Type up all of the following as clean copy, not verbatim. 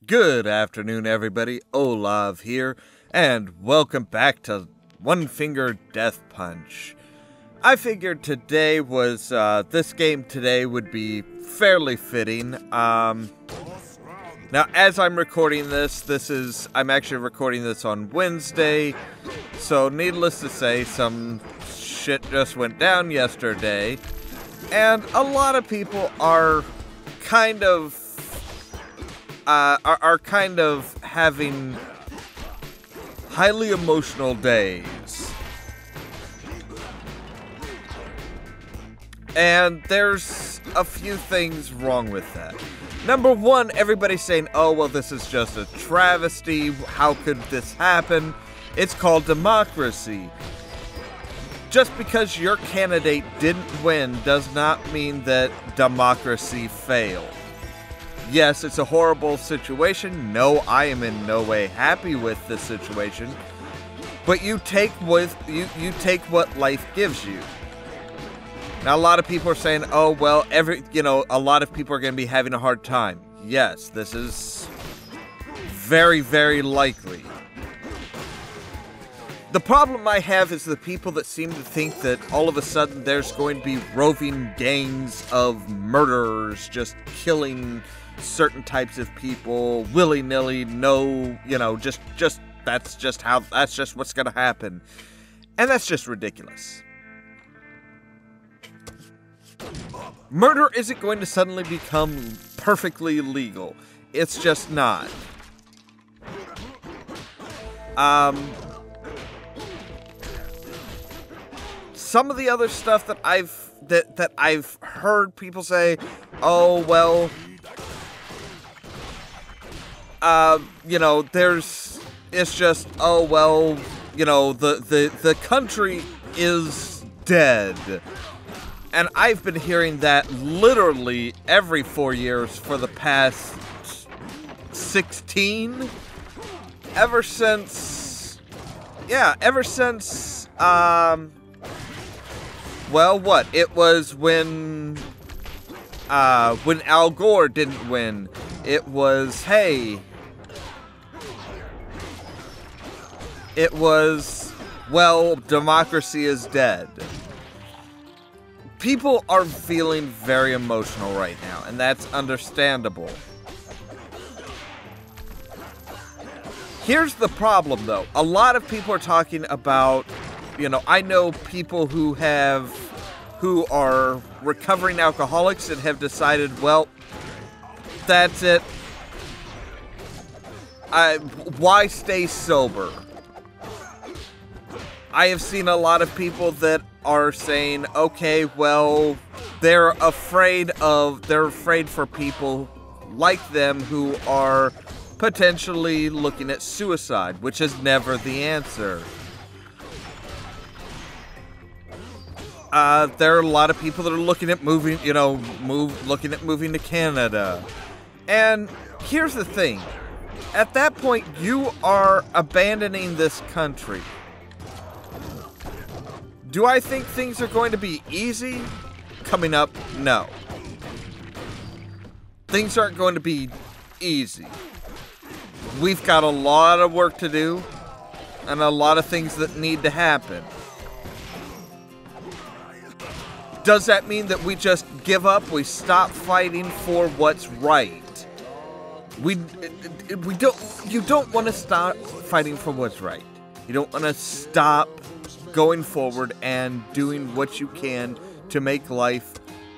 Good afternoon, everybody. Ollamh here, and welcome back to One Finger Death Punch. I figured today was, this game today would be fairly fitting. Now, as I'm recording this, I'm actually recording this on Wednesday, so needless to say, some shit just went down yesterday, and a lot of people are kind of having highly emotional days. And there's a few things wrong with that. Number one, everybody's saying, oh, well, this is just a travesty. How could this happen? It's called democracy. Just because your candidate didn't win does not mean that democracy failed. Yes, it's a horrible situation. No, I am in no way happy with this situation. But you take what life gives you. Now, a lot of people are saying, "Oh, well, a lot of people are going to be having a hard time." Yes, this is very, very likely. The problem I have is the people that seem to think that all of a sudden there's going to be roving gangs of murderers just killing certain types of people willy-nilly. No, that's just what's gonna happen, and that's just ridiculous. Murder isn't going to suddenly become perfectly legal. It's just not. Some of the other stuff that I've heard people say, oh well, it's just, oh, well, the country is dead. And I've been hearing that literally every 4 years for the past 16. Ever since, well, what? It was when Al Gore didn't win. It was, hey, it was, well, democracy is dead. People are feeling very emotional right now, and that's understandable. Here's the problem, though. A lot of people are talking about, I know people who are recovering alcoholics and have decided, well, that's it. Why stay sober? I have seen a lot of people that are saying, okay, well, they're afraid for people like them who are potentially looking at suicide, which is never the answer. There are a lot of people that are looking at moving to Canada. And here's the thing. At that point, you are abandoning this country. Do I think things are going to be easy coming up? No. Things aren't going to be easy. We've got a lot of work to do and a lot of things that need to happen. Does that mean that we just give up? We stop fighting for what's right? You don't want to stop fighting for what's right. You don't want to stop going forward and doing what you can to make life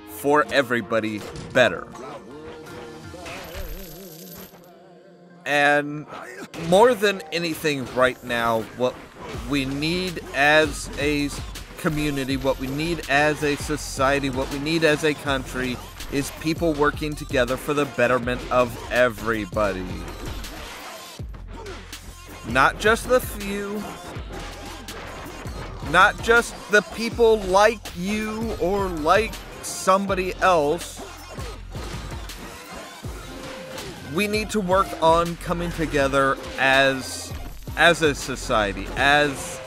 for everybody better. And more than anything right now, what we need as a community, what we need as a society, what we need as a country is people working together for the betterment of everybody. Not just the few, not just the people like you or like somebody else. We need to work on coming together as a society, as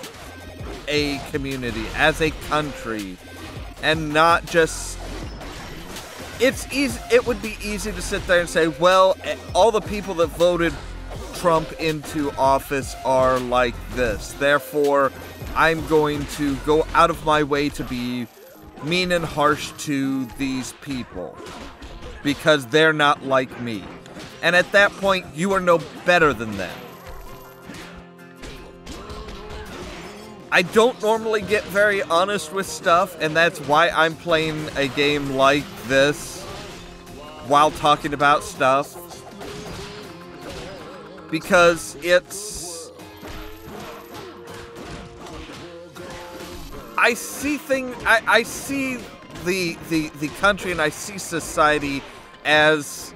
a community, as a country, and not just... It's easy. It would be easy to sit there and say, well, all the people that voted Trump into office are like this, therefore I'm going to go out of my way to be mean and harsh to these people because they're not like me. And at that point, you are no better than them. I don't normally get very honest with stuff, and that's why I'm playing a game like this while talking about stuff. Because it's... I see I see the country and I see society as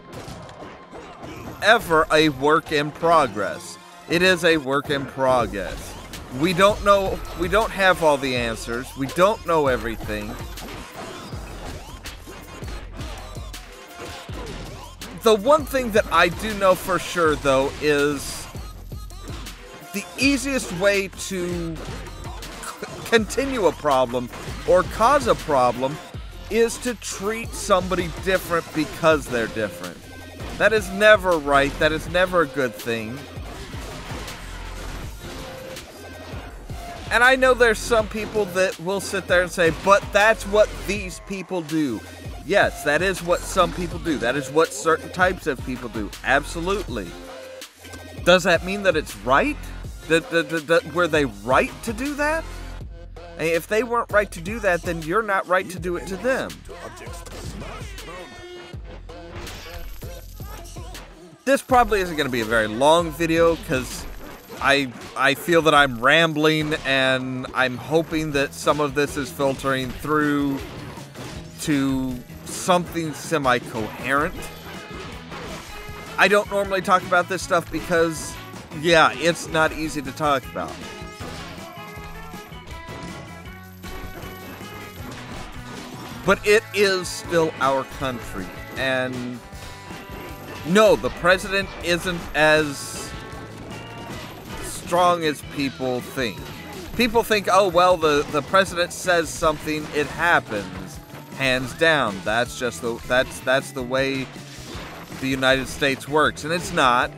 ever a work in progress. It is a work in progress. We don't know, we don't have all the answers. We don't know everything. The one thing that I do know for sure, though, is the easiest way to continue a problem or cause a problem is to treat somebody different because they're different. That is never right. That is never a good thing. And I know there's some people that will sit there and say, but that's what these people do. Yes, that is what some people do. That is what certain types of people do. Absolutely. Does that mean that it's right? Were they right to do that? And if they weren't right to do that, then you're not right to do it to them. This probably isn't going to be a very long video because I feel that I'm rambling, and I'm hoping that some of this is filtering through to something semi-coherent. I don't normally talk about this stuff because, yeah, it's not easy to talk about. But it is still our country, and no, the president isn't as strong as people think. People think, oh, well, the president says something, it happens. Hands down. That's just that's the way the United States works, and it's not.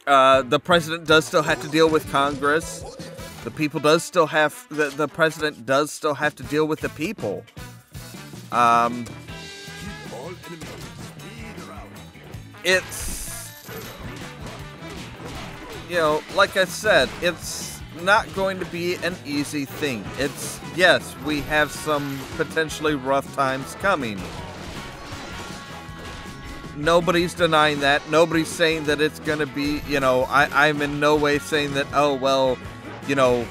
The president does still have to deal with Congress. The people does still have the president does still have to deal with the people. It's, you know, like I said, it's not going to be an easy thing. It's, yes, we have some potentially rough times coming. Nobody's denying that. Nobody's saying that it's going to be, you know, I'm in no way saying that, oh, well, you know,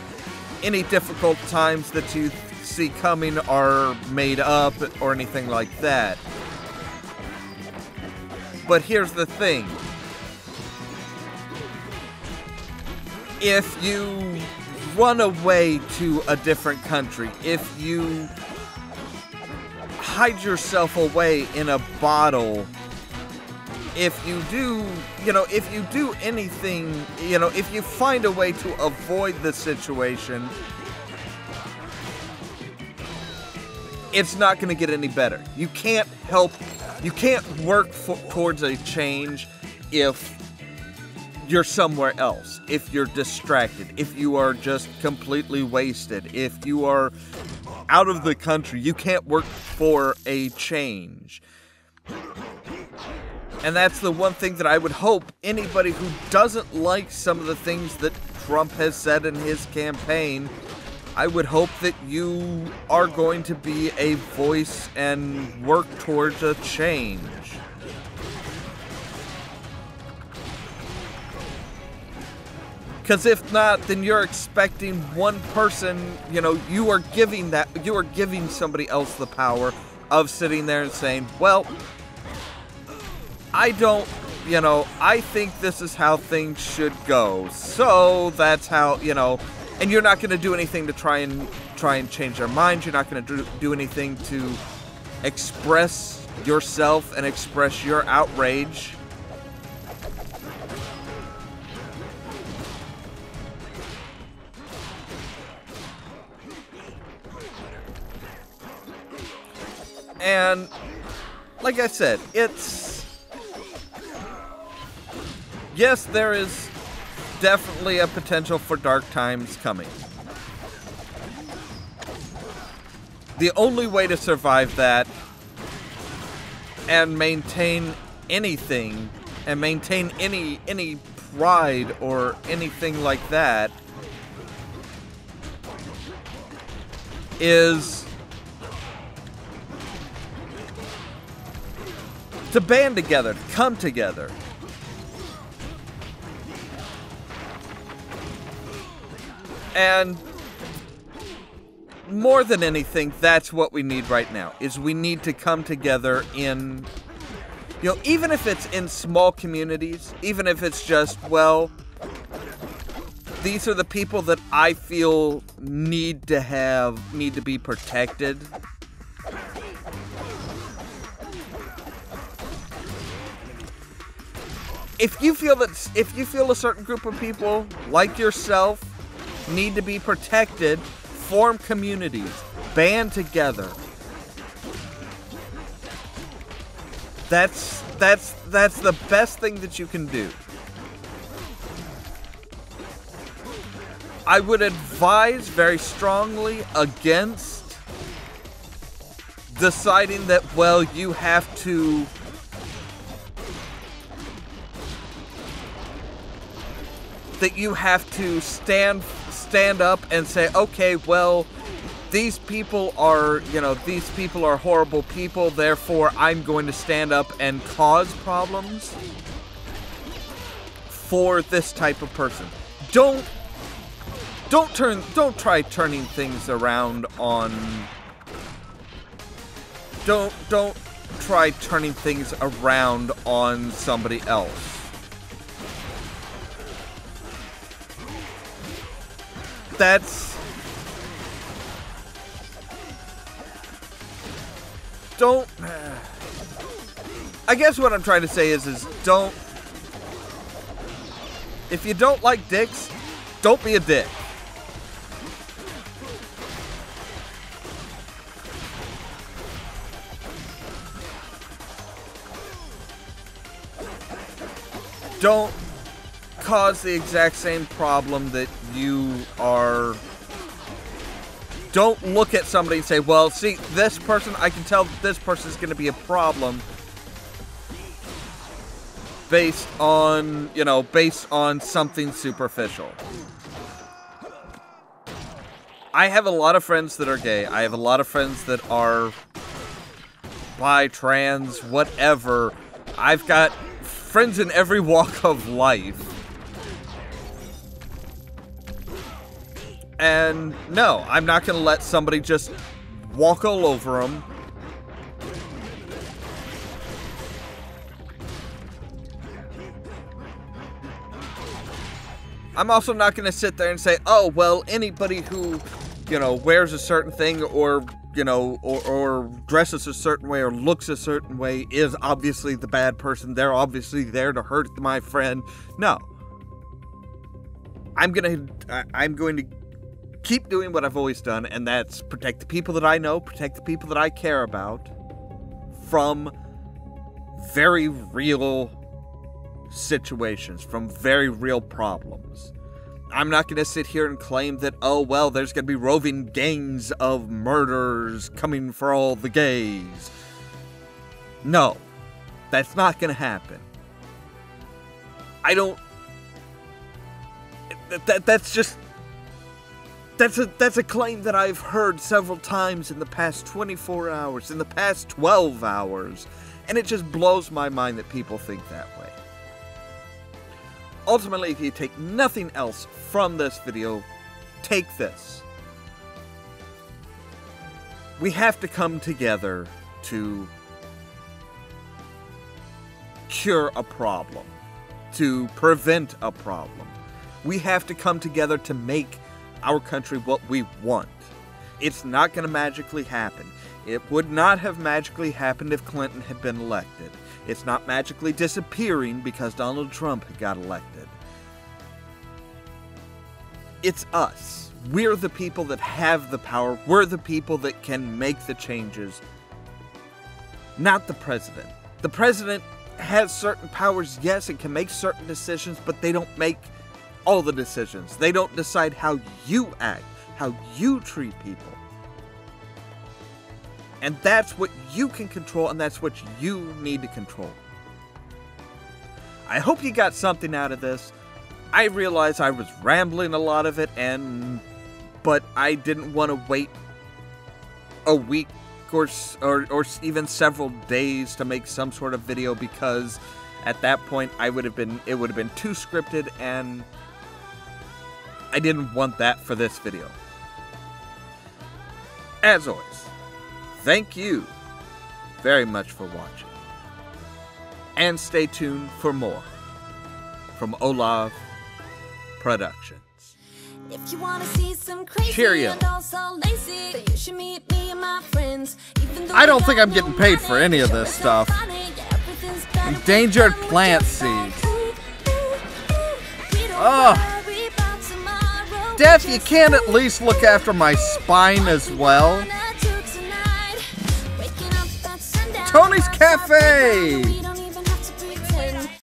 any difficult times that you see coming are made up or anything like that. But here's the thing. If you run away to a different country, if you hide yourself away in a bottle, if you do, you know, if you do anything, you know, if you find a way to avoid the situation, it's not going to get any better. You can't work towards a change if you're somewhere else, if you're distracted, if you are just completely wasted, if you are out of the country, you can't work for a change. And that's the one thing that I would hope anybody who doesn't like some of the things that Trump has said in his campaign, I would hope that you are going to be a voice and work towards a change. Because if not, then you're expecting one person, you know, you are giving somebody else the power of sitting there and saying, well, I don't, you know, I think this is how things should go. So that's how, you know, and you're not going to do anything to try and try and change their minds. You're not going to do anything to express yourself and express your outrage. And like I said, yes, there is definitely a potential for dark times coming. The only way to survive that and maintain anything and maintain any pride or anything like that is to band together, to come together. And more than anything, that's what we need right now, is we need to come together in, you know, even if it's in small communities, even if it's just, well, these are the people that I feel need to be protected. If you feel a certain group of people, like yourself, need to be protected, form communities, band together. That's the best thing that you can do. I would advise very strongly against deciding that, well, you have to stand up and say, okay, well, these people are horrible people, therefore I'm going to stand up and cause problems for this type of person. Don't try turning things around on don't try turning things around on somebody else. I guess what I'm trying to say is if you don't like dicks, don't be a dick. Don't cause the exact same problem that you are. Don't look at somebody and say, well, see, this person, I can tell that this person is going to be a problem based on something superficial. I have a lot of friends that are gay. I have a lot of friends that are bi, trans, whatever. I've got friends in every walk of life. And no, I'm not going to let somebody just walk all over them. I'm also not going to sit there and say, oh, well, anybody who, wears a certain thing or, or dresses a certain way or looks a certain way is obviously the bad person. They're obviously there to hurt my friend. No. I'm going to keep doing what I've always done, and that's protect the people that I know, protect the people that I care about from very real situations, from very real problems. I'm not going to sit here and claim that, oh, well, there's going to be roving gangs of murderers coming for all the gays. No, that's not going to happen. That's a claim that I've heard several times in the past 24 hours, in the past 12 hours, and it just blows my mind that people think that way. Ultimately, if you take nothing else from this video, take this. We have to come together to cure a problem, to prevent a problem. We have to come together to make our country what we want. It's not going to magically happen. It would not have magically happened if Clinton had been elected. It's not magically disappearing because Donald Trump had got elected. It's us. We're the people that have the power. We're the people that can make the changes. Not the president. The president has certain powers, yes, and can make certain decisions, but they don't make all the decisions. They don't decide how you act, how you treat people. And that's what you can control, and that's what you need to control. I hope you got something out of this. I realize I was rambling a lot of it, but I didn't want to wait a week or even several days to make some sort of video, because at that point it would have been too scripted, and I didn't want that for this video. As always, thank you very much for watching, and stay tuned for more from Ollamh Productions. If you wanna see some crazy Cheerio. and also lazy, then you should meet me and my friends. I don't think I'm getting paid for any of this stuff. Endangered plant seeds. Oh. Def, you can't at least look after my spine as well. Tony's Cafe!